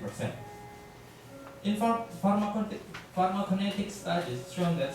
50%. In pharmacokinetic studies shown that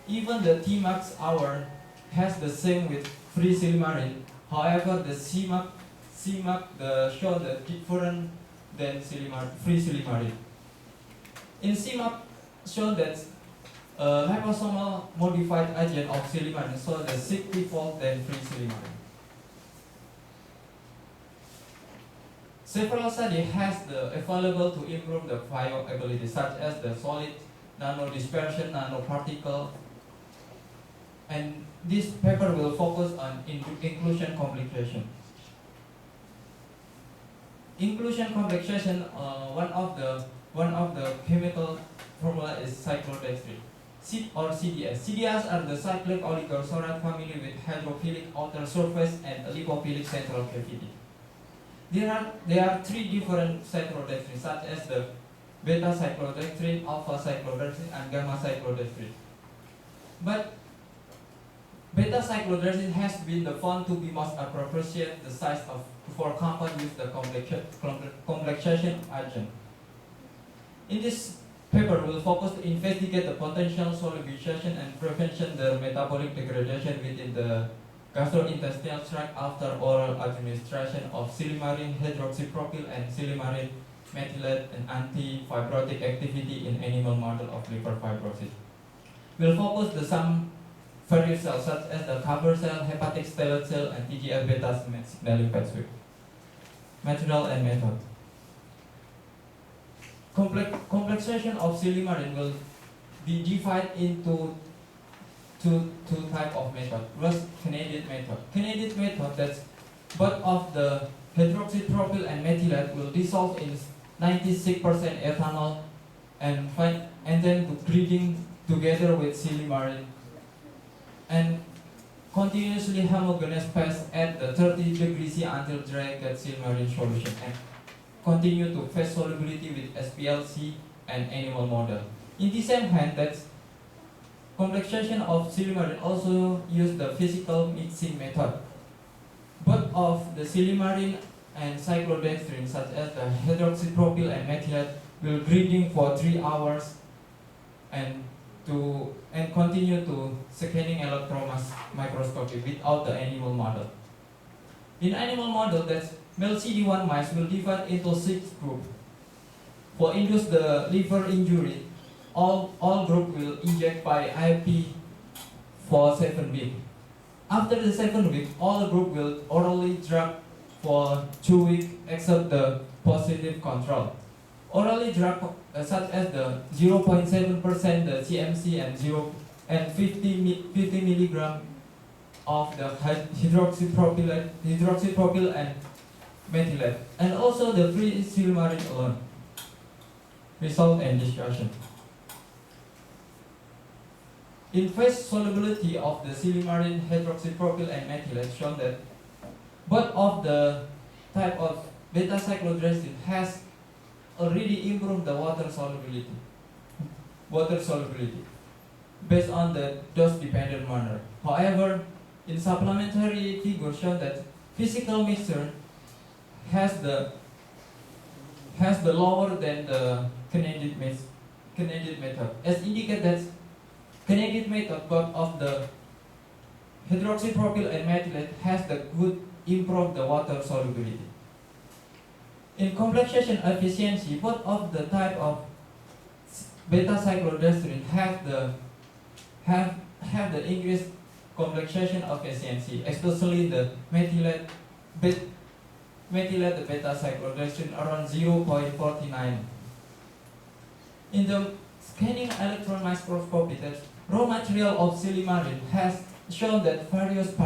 even the Tmax hour has the same with free silimarin. However, the Cmax show the different than free silimarin. In Cmax shown that liposomal modified agent of silimarin show the 60-fold than free silimarin. Several studies has the available to improve the bioavailability, such as the solid nanodispersion nanoparticle, and this paper will focus on inclusion complexation. Inclusion complexation, one of the chemical formula is cyclodextrin, or CDS. CDS are the cyclic oligosaccharide family with hydrophilic outer surface and a lipophilic central cavity. There are three different cyclodextrins, such as the beta cyclodextrin, alpha cyclodextrin, and gamma cyclodextrin. But beta cyclodextrin has been found to be most appropriate the size for compound with the complexation agent. In this paper, we will focus to investigate the potential solubilization and prevention the metabolic degradation within the gastrointestinal tract after oral administration of silimarin hydroxypropyl and silimarin methylate and anti-fibrotic activity in animal model of liver fibrosis. We'll focus on some various cells such as the cover cell, hepatic stellate cell, and TGF-beta signaling pathway. Material and method. Complexation of silimarin will be divided into two types of method. First, Canadian method. Canadian method, that's both of the hydroxypropyl and methylate will dissolve in 96% ethanol and then breeding together with silimarin and continuously homogeneous phase at the 30 degrees C until dry get silimarin solution and continue to phase solubility with SPLC and animal model. In the same hand, that's complexation of silimarin also use the physical mixing method. Both of the silimarin and cyclodextrin, such as the hydroxypropyl and methylate, will breeding for 3 hours and continue to scanning electron microscopy without the animal model. In animal model, that's male CD1 mice will divide into 6 groups. For induce the liver injury, all group will inject by IP for 7 weeks. After the 7 week, all group will orally drug for 2 weeks except the positive control. Orally drug such as the 0.7% the CMC and 50 milligram of the hydroxypropyl and methylate, and also the free silimarin alone. Result and discussion. In phase solubility of the silimarin, hydroxypropyl and methylate shown that both of the type of beta cyclodextrin has already improved the water solubility based on the dose-dependent manner. However, in supplementary figure shown that physical mixture has the lower than the Canadian method. As indicated that Canadian method both of the hydroxypropyl and methylate has the good improve the water solubility. In complexation efficiency, both of the type of beta cyclodextrin have the increased complexation efficiency, especially the methylate the beta cyclodextrin around 0.49. In the scanning electron microscopy, the raw material of silimarin has shown that various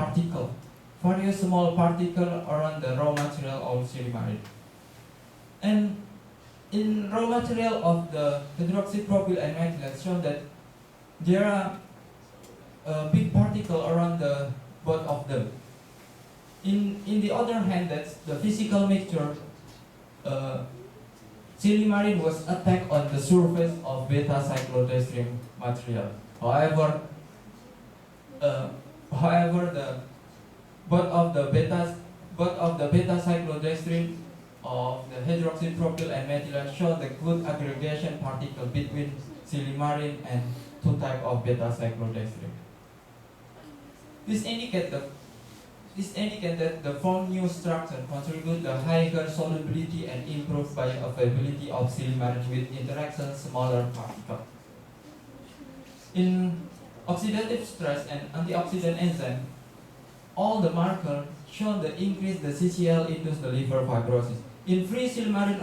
small particles around the raw material of silimarin. And in raw material of the hydroxypropyl and methylate shown that there are big particle around the both of them. In the other hand, that's the physical mixture. Silimarin was attacked on the surface of beta cyclodextrin material. However, both of the beta cyclodextrin of the hydroxypropyl and methylene show the good aggregation particle between silymarin and two type of beta-cyclodextrin. This indicates that the formed new structure contribute the higher solubility and improved bioavailability of silymarin with interaction smaller particles. In oxidative stress and antioxidant enzyme, all the markers show the increase the CCl induced the liver fibrosis. In free silymarin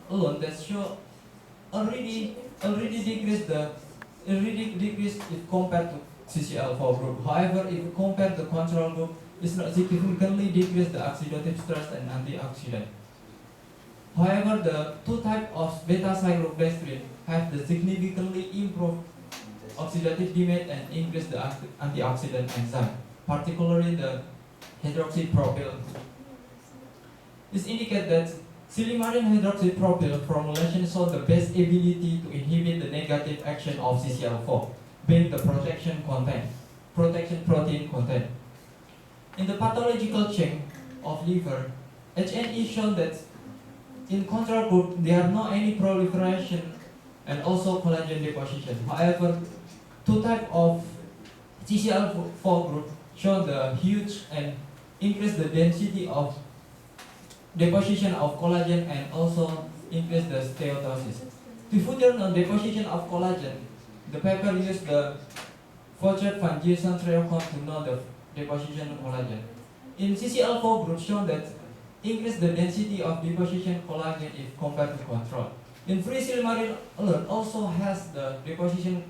alone, that show already decreased if compared to CCl4 group. However, if you compare the control group, it's not significantly decreased the oxidative stress and antioxidant. However, the two types of beta-cyclodextrin have the significantly improved oxidative damage and increased the antioxidant enzyme, particularly the hydroxypropyl. This indicates that silymarin hydroxypropyl formulation shows the best ability to inhibit the negative action of CCl4, being the protection protein content. In the pathological chain of liver, HNE shown that in control group there are no any proliferation and also collagen deposition. However, two types of CCl4 group show the huge and increase the density of deposition of collagen and also increase the steatosis. To further on deposition of collagen, the paper used the Fortune van Gieson triocon to know the deposition of collagen. In CCl4 group shown that increase the density of deposition collagen if compared to control. In free silymarin alone also has the deposition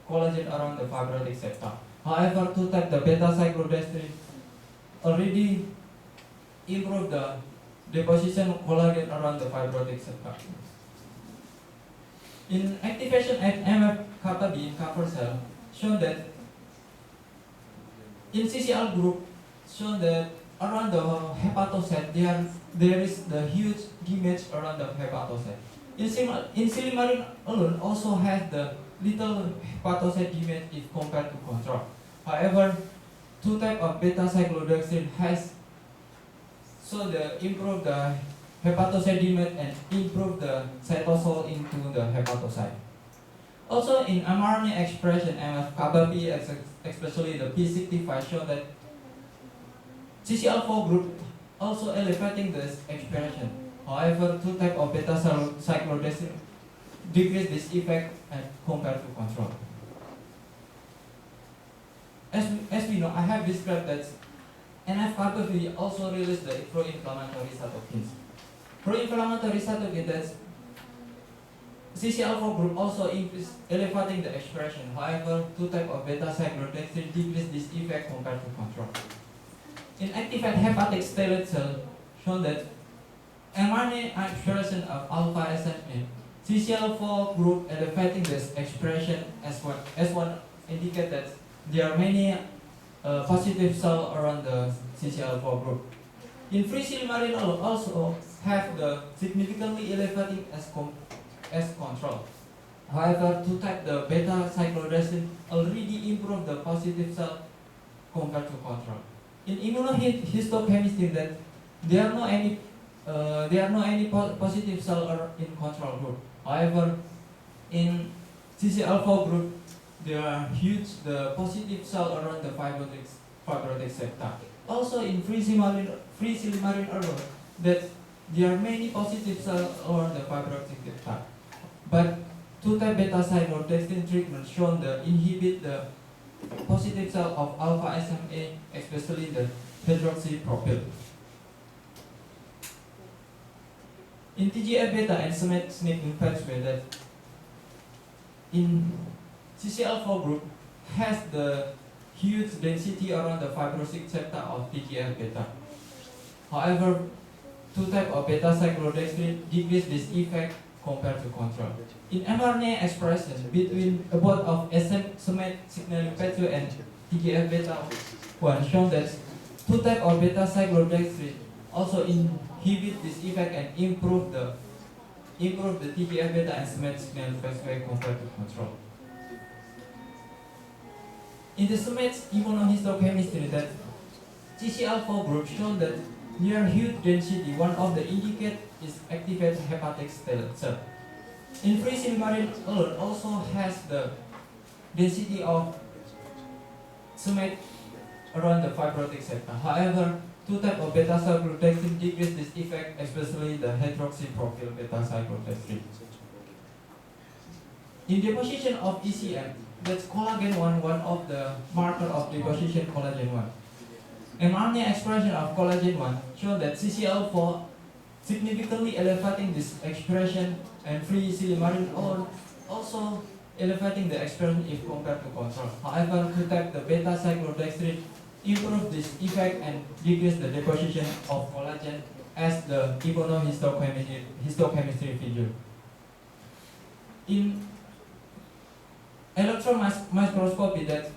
collagen around the fibrotic septa. However, two types the beta-cyclodextrin already improved the deposition collagen around the fibrotic septa. In activation at MF-kappa B in kappa cell, shown that in CCl group, shown that around the hepatocyte there is the huge damage around the hepatocyte. In silymarin alone also has the little hepatocyte damage if compared to control. However, two types of beta-cyclodextrin has so the improve the hepatocyte damage and improve the cytosol into the hepatocyte. Also in mRNA expression, MF-kappa B, especially the P65, show that CCl4 group also elevating this expression. However, two types of beta-cyclodextrin decrease this effect compared to control. As we know, I have described that NF-kappa B also release the pro-inflammatory cytokines. Pro-inflammatory cytokines that CCl4 group also increase elevating the expression. However, two types of beta-cyclodextrin decrease this effect compared to control. In activated hepatic stellate cell, shown that mRNA expression of alpha SMA, CCl4 group elevating this expression as one indicate that there are many positive cells around the CCl4 group. In free silymarin also have the significantly elevating as control. However, two types the beta-cyclodextrin already improve the positive cell compared to control. In immunohistochemistry, that there are no any positive cell in control group. However, in CCl4 group, there are huge the positive cell around the fibrotic septa. Also in free silymarin alone, that there are many positive cells around the fibrotic septa. But two type beta-cyclodextrin treatment shown the inhibit the positive cell of alpha SMA, especially the hydroxypropyl. In TGF-beta and SMAD pathway, that in CCl4 group has the huge density around the fibrotic septa of TGF-beta. However, two types of beta-cyclodextrin decrease this effect compared to control. In mRNA expression between both of SMAD signaling pathway and TGF-beta 1 shown that two types of beta-cyclodextrin also inhibit this effect and improve the TGF-beta and SMAD signaling pathway compared to control. In the SMAD immunohistochemistry, that CCl4 group shown that near huge density, one of the indicators is activated hepatic stellate cell. In free silimarin alone also has the density of summate around the fibrotic sector. However, two types of beta-cyclodextrin decrease this effect, especially the hydroxypropyl beta-cyclodextrin. In deposition of ECM, that's collagen 1, one of the marker of deposition collagen 1. mRNA expression of collagen 1 shows that CCL4 significantly elevating this expression, and free silimarin also elevating the expression if compared to control. However, to type the beta-cyclodextrin improve this effect and decrease the deposition of collagen as the immunohistochemistry figure. In electron microscopy, that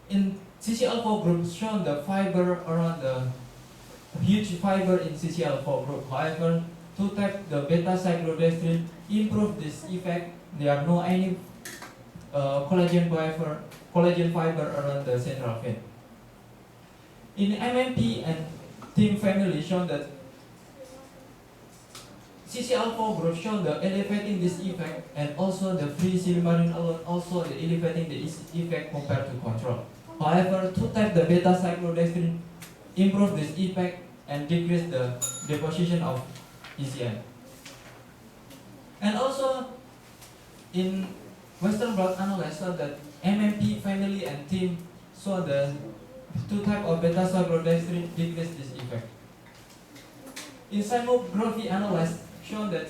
in CCL4 group shown the fiber around the huge fiber in CCL4 group. However, to type the beta-cyclodextrin improve this effect. There are no any collagen fiber around the central vein. In MMP and TIM family shown that CCL4 group shown the elevating this effect, and also the free silimarin alone also the elevating the effect compared to control. However, to type the beta-cyclodextrin improve this effect and decrease the deposition of ECM. And also in Western blot analysis show that MMP family and TIM saw the two type of beta-cyclodextrin decrease this effect. In seismography analysis shown that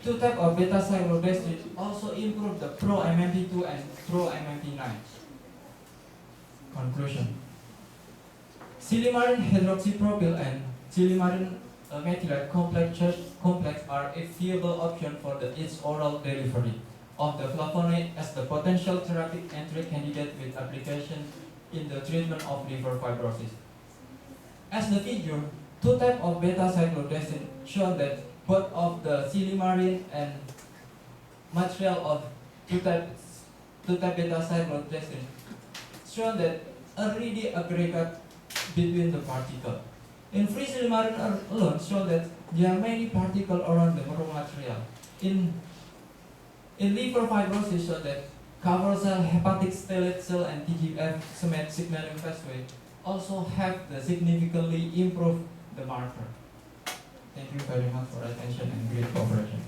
two type of beta-cyclodextrin also improve the pro-MMP2 and pro-MMP9. Conclusion. Silimarin hydroxypropyl and silimarin methylate complex are a viable option for its oral delivery of the flavonoid as the potential therapeutic entry candidate with application in the treatment of liver fibrosis. As the figure, two types of beta-cyclodextrin show that both of the silimarin and material of two type beta-cyclodextrin show that already aggregate between the particles. In free silimarin alone show that there are many particles around the raw material. In liver fibrosis show that cover cell, hepatic stellate cell, and TGF signaling pathway also have the significantly improve the marker. Thank you very much for attention and great cooperation.